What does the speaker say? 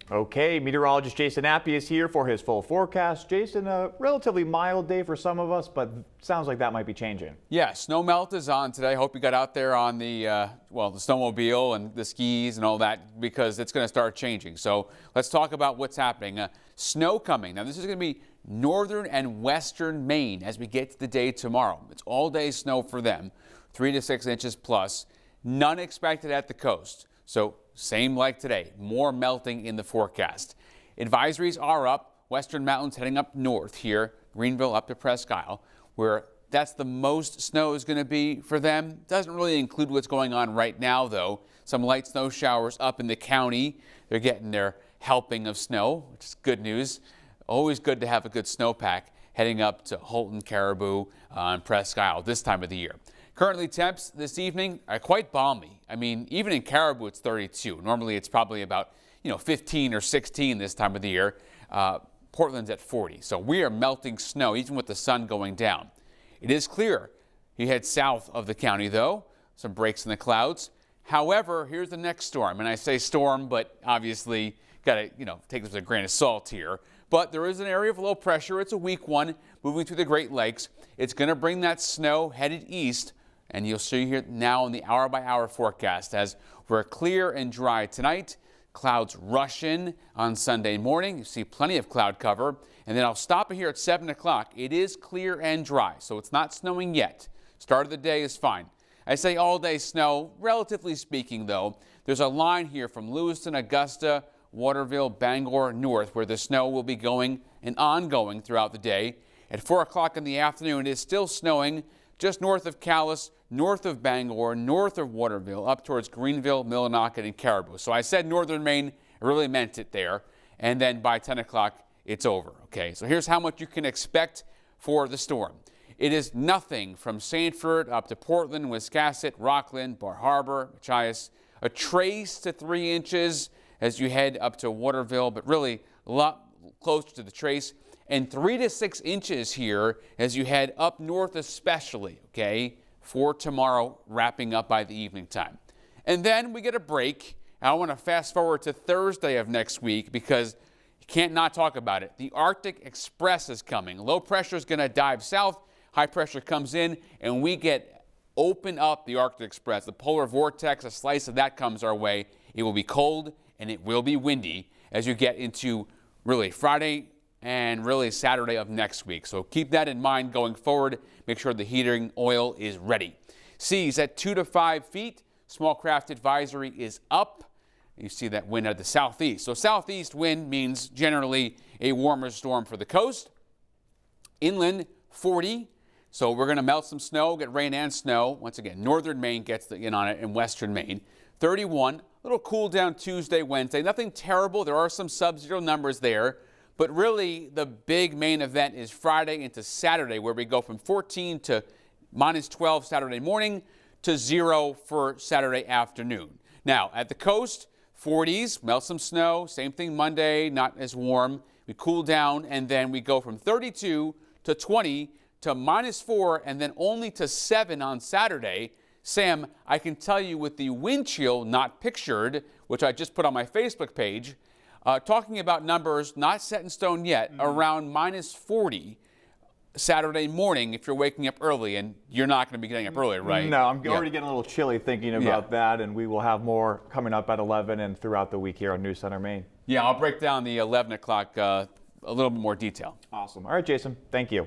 Okay, meteorologist Jason Appy is here for his full forecast. Jason, a relatively mild day for some of us, but sounds like that might be changing. Yeah, snow melt is on today. Hope you got out there on the snowmobile and the skis and all that, because it's going to start changing. So let's talk about what's happening. Snow coming. Now this is going to be northern and western Maine as we get to the day tomorrow. It's all day snow for them, 3 to 6 inches plus. None expected at the coast. So same like today, more melting in the forecast. Advisories are up. Western mountains heading up north here, Greenville up to Presque Isle, where that's the most snow is going to be for them. Doesn't really include what's going on right now, though. Some light snow showers up in the county. They're getting their helping of snow, which is good news. Always good to have a good snowpack heading up to Holton, Caribou, and Presque Isle this time of the year. Currently, temps this evening are quite balmy. I mean, even in Caribou, it's 32. Normally, it's probably about 15 or 16 this time of the year. Portland's at 40. So we are melting snow, even with the sun going down. It is clear. You head south of the county, though. Some breaks in the clouds. However, here's the next storm. And I say storm, but obviously, got to take this with a grain of salt here. But there is an area of low pressure. It's a weak one moving through the Great Lakes. It's going to bring that snow headed east. And you'll see here now in the hour-by-hour forecast as we're clear and dry tonight. Clouds rush in on Sunday morning. You see plenty of cloud cover. And then I'll stop it here at 7 o'clock. It is clear and dry, so it's not snowing yet. Start of the day is fine. I say all-day snow, relatively speaking, though. There's a line here from Lewiston, Augusta, Waterville, Bangor, north, where the snow will be going and ongoing throughout the day. At 4 o'clock in the afternoon, it is still snowing just north of Calais, north of Bangor, north of Waterville, up towards Greenville, Millinocket, and Caribou. So I said northern Maine, I really meant it there. And then by 10 o'clock, it's over. Okay, so here's how much you can expect for the storm. It is nothing from Sanford up to Portland, Wiscasset, Rockland, Bar Harbor, Machias, a trace to 3 inches as you head up to Waterville, but really a lot closer to the trace. And 3 to 6 inches here as you head up north especially, okay, for tomorrow, wrapping up by the evening time. And then we get a break. I want to fast forward to Thursday of next week because you can't not talk about it. The Arctic Express is coming. Low pressure is going to dive south. High pressure comes in, and we open up the Arctic Express. The polar vortex, a slice of that comes our way. It will be cold, and it will be windy as you get into really Friday and really Saturday of next week. So keep that in mind going forward. Make sure the heating oil is ready. Seas at 2 to 5 feet. Small craft advisory is up. You see that wind at the southeast. So southeast wind means generally a warmer storm for the coast. Inland 40. So we're going to melt some snow, get rain and snow. Once again, northern Maine gets in on it, and western Maine. 31. A little cool down Tuesday, Wednesday. Nothing terrible. There are some sub-zero numbers there. But really, the big main event is Friday into Saturday, where we go from 14 to minus 12 Saturday morning to 0 for Saturday afternoon. Now, at the coast, 40s, melt some snow. Same thing Monday, not as warm. We cool down, and then we go from 32 to 20 to minus 4, and then only to 7 on Saturday. Sam, I can tell you with the wind chill not pictured, which I just put on my Facebook page, talking about numbers not set in stone yet, around minus 40 Saturday morning if you're waking up early, and you're not going to be getting up early, right? No, I'm already getting a little chilly thinking about that, and we will have more coming up at 11 and throughout the week here on News Center Maine. Yeah, I'll break down the 11 o'clock a little bit more detail. Awesome. All right, Jason. Thank you.